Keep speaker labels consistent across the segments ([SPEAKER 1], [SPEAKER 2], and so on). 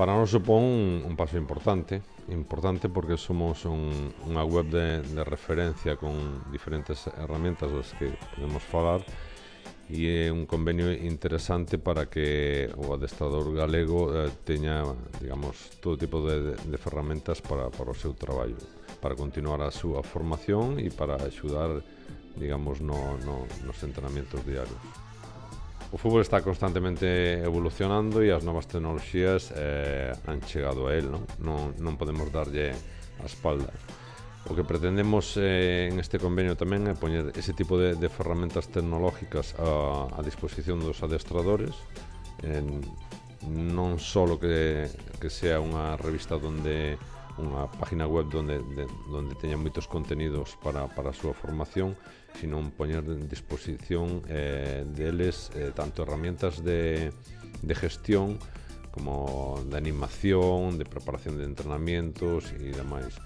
[SPEAKER 1] Para nós supón un paso importante porque somos unha web de referencia con diferentes herramientas das que podemos falar e é un convenio interesante para que o adestrador galego teña, digamos, todo tipo de ferramentas para o seu traballo, para continuar a súa formación e para axudar, digamos, nos entrenamientos diarios. O fútbol está constantemente evolucionando e as novas tecnoloxías han chegado a él, non podemos darlle a espalda. O que pretendemos en este convenio tamén é poñer ese tipo de ferramentas tecnológicas a disposición dos adestradores, non só que sea unha revista unha página web donde teña moitos contenidos para a súa formación, sino poñer en disposición deles tanto herramientas de gestión como de animación, de preparación de entrenamientos e demais.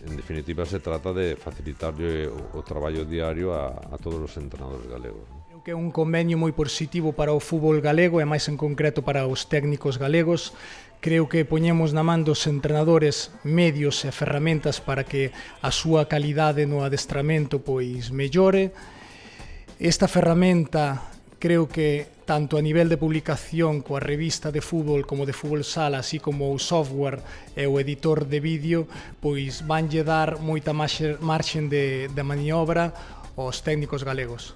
[SPEAKER 1] En definitiva, se trata de facilitarlle o traballo diario a todos os entrenadores galegos.
[SPEAKER 2] Creo que é un convenio moi positivo para o fútbol galego e máis en concreto para os técnicos galegos. Creo que poñemos na man dos entrenadores medios e ferramentas para que a súa calidade no adestramento pois mellore. Esta ferramenta creo que tanto a nivel de publicación coa revista de fútbol como de fútbol sala, así como o software e o editor de vídeo, pois vanlle dar moita marxen de maniobra aos técnicos galegos.